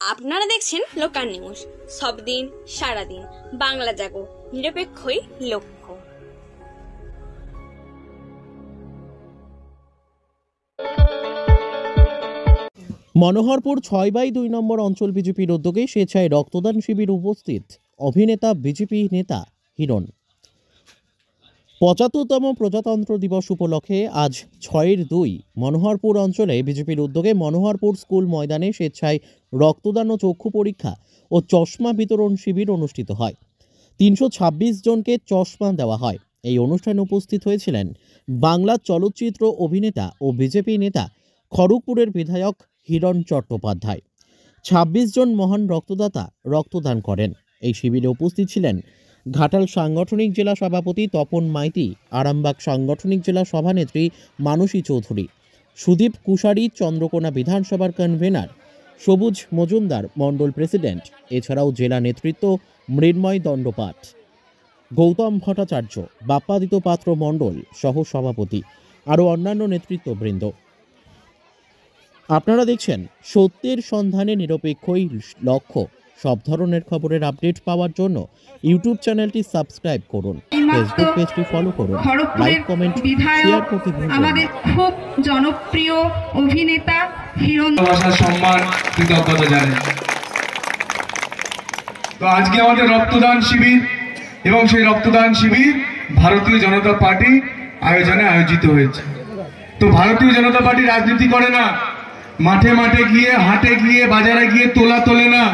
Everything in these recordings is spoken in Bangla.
আপনারা দেখছেন লোকাল নিউজ, সব দিন সারাদিন বাংলা জাগো, নিরপেক্ষই লক্ষ্য। মনোহরপুর 6/2 নম্বর অঞ্চল বিজেপির উদ্যোগে স্বেচ্ছায় রক্তদান শিবির উপস্থিত অভিনেতা বিজেপি নেতা হিরণ। ৭৫তম প্রজাতন্ত্র দিবস উপলক্ষে আজ 6/2 মনোহরপুর অঞ্চলে বিজেপির উদ্যোগে মনোহরপুর স্কুল ময়দানে স্বেচ্ছায় রক্তদান ও চক্ষু পরীক্ষা ও চশমা বিতরণ শিবির অনুষ্ঠিত হয়। ৩২৬ জনকে চশমা দেওয়া হয়। এই অনুষ্ঠানে উপস্থিত হয়েছিলেন বাংলা চলচ্চিত্র অভিনেতা ও বিজেপি নেতা খড়গপুরের বিধায়ক হিরণ চট্টোপাধ্যায়। ২৬ জন মহান রক্তদাতা রক্তদান করেন। এই শিবিরে উপস্থিত ছিলেন ঘাটাল সাংগঠনিক জেলা সভাপতি তপন মাইতি, আরামবাগ সাংগঠনিক জেলা সভানেত্রী মানসী চৌধুরী, সুদীপ কুশারি, চন্দ্রকোনা বিধানসভার কনভেনার সবুজ মজুমদার, মণ্ডল প্রেসিডেন্ট, এছাড়াও জেলা নেতৃত্ব মৃন্ময় দণ্ডপাঠ, গৌতম ভট্টাচার্য, বাপ্পাদিত্য পাত্র মণ্ডল সহ সভাপতি, আরও অন্যান্য নেতৃত্ববৃন্দ। আপনারা দেখছেন সত্যের সন্ধানে নিরপেক্ষই লক্ষ্য। সব ধরনের খবরের আপডেট পাওয়ার জন্য ইউটিউব চ্যানেলটি সাবস্ক্রাইব করুন, ফেসবুক পেজটি ফলো করুন, লাইক কমেন্ট শেয়ার করতে ভুলবেন না। আমাদের খুব জনপ্রিয় অভিনেতা হিরণ সম্মান কৃতজ্ঞতা জানাই। তো আজকে আমাদের রক্তদান শিবির এবং সেই রক্তদান শিবির ভারতীয় জনতা পার্টি আয়োজনে আয়োজিত হয়েছে। তো ভারতীয় জনতা পার্টি রাজনীতি করে না, মাঠে মাঠে গিয়ে, হাটে গিয়ে, বাজারে গিয়ে তোলা তোলে না,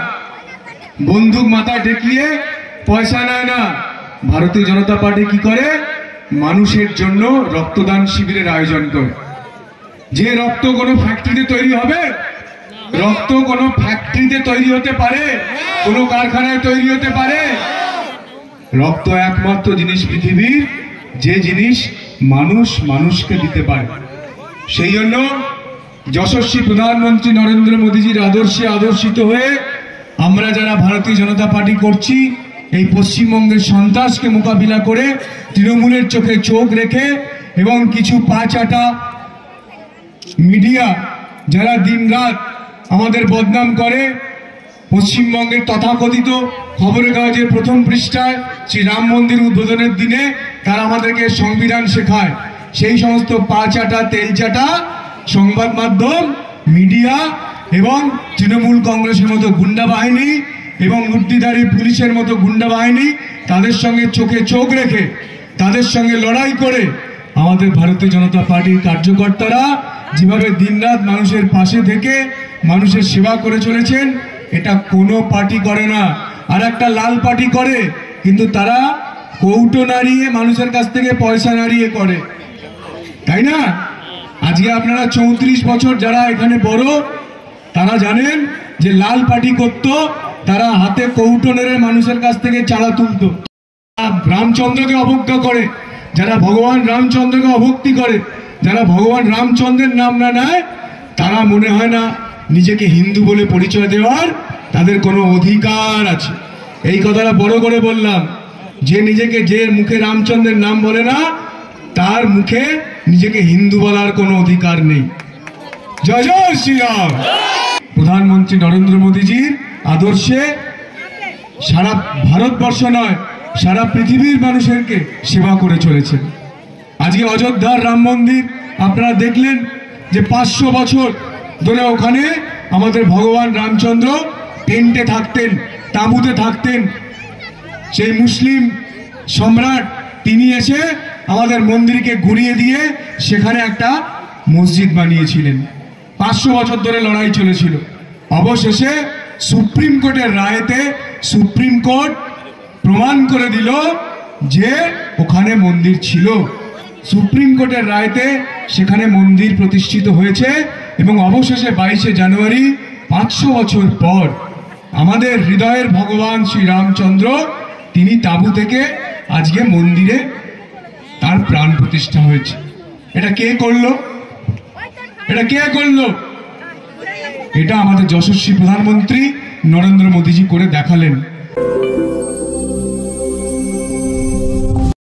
বন্দুক মাথা ঠেকিয়ে পয়সা নেয় না। ভারতীয় জনতা পার্টি কি করে? মানুষের জন্য রক্তদান শিবিরের আয়োজন করে। যে রক্ত কোনো ফ্যাক্টরিতে তৈরি হবে? রক্ত কোনো ফ্যাক্টরিতে তৈরি হতে পারে? কোনো কারখানায় তৈরি হতে পারে? রক্ত একমাত্র জিনিস পৃথিবীর, যে জিনিস মানুষ মানুষকে দিতে পারে। সেই জন্য যশস্বী প্রধানমন্ত্রী নরেন্দ্র মোদীজির আদর্শে আদর্শিত হয়ে আমরা যারা ভারতীয় জনতা পার্টি করছি, এই পশ্চিমবঙ্গের সন্ত্রাসকে মোকাবিলা করে তৃণমূলের চোখে চোখ রেখে এবং কিছু পাঁচাটা মিডিয়া যারা দিনরাত আমাদের বদনাম করে, পশ্চিমবঙ্গের তথাকথিত খবরের কাগজের প্রথম পৃষ্ঠায় শ্রী রাম মন্দির উদ্বোধনের দিনে তারা আমাদেরকে সংবিধান শেখায়। সেই সমস্ত পাঁচাটা তেলচাটা সংবাদ মাধ্যম, মিডিয়া এবং তৃণমূল কংগ্রেসের মতো গুন্ডা বাহিনী এবং মূর্তিধারী পুলিশের মতো গুন্ডা বাহিনী, তাদের সঙ্গে চোখে চোখ রেখে তাদের সঙ্গে লড়াই করে আমাদের ভারতীয় জনতা পার্টির কার্যকর্তারা যেভাবে দিনরাত মানুষের পাশে থেকে মানুষের সেবা করে চলেছেন, এটা কোনো পার্টি করে না। আর একটা লাল পার্টি করে, কিন্তু তারা কৌটো নাড়িয়ে মানুষের কাছ থেকে পয়সা নাড়িয়ে করে, তাই না? আজকে আপনারা 34 বছর যারা এখানে বড়, তারা জানেন যে লাল পার্টি করত, তারা হাতে কৌটো নেড়ে মানুষের কাছ থেকে চাঁদা তুলত। রামচন্দ্রকে অবজ্ঞা করে, যারা ভগবান রামচন্দ্রকে অভক্তি করে, যারা ভগবান রামচন্দ্রের নাম না নেয়, তারা মনে হয় না নিজেকে হিন্দু বলে পরিচয় দেওয়ার তাদের কোনো অধিকার আছে। এই কথাটা বড় করে বললাম, যে নিজেকে, যে মুখে রামচন্দ্রের নাম বলে না, তার মুখে নিজেকে হিন্দু বলার কোনো অধিকার নেই। জয় জয় শ্রীরাম। প্রধানমন্ত্রী নরেন্দ্র মোদীজির আদর্শে সারা ভারতবর্ষ নয়, সারা পৃথিবীর মানুষেরকে সেবা করে চলেছেন। আজকে অযোধ্যার রাম মন্দির আপনারা দেখলেন যে 500 বছর ধরে ওখানে আমাদের ভগবান রামচন্দ্র টেন্টে থাকতেন, তাঁবুতে থাকতেন। সেই মুসলিম সম্রাট তিনি এসে আমাদের মন্দিরকে ঘুরিয়ে দিয়ে সেখানে একটা মসজিদ বানিয়েছিলেন। 500 বছর ধরে লড়াই চলেছিল। অবশেষে সুপ্রিম কোর্টের রায়েতে সুপ্রিম কোর্ট প্রমাণ করে দিল যে ওখানে মন্দির ছিল। সুপ্রিম কোর্টের রায়েতে সেখানে মন্দির প্রতিষ্ঠিত হয়েছে এবং অবশেষে 22শে জানুয়ারি 500 বছর পর আমাদের হৃদয়ের ভগবান শ্রী রামচন্দ্র তিনি তাঁবু থেকে আজকে মন্দিরে তার প্রাণ প্রতিষ্ঠা হয়েছে। এটা কে করলো? এটা কে করলো? এটা আমাদের যশস্বী প্রধানমন্ত্রী নরেন্দ্র মোদীজি করে দেখালেন।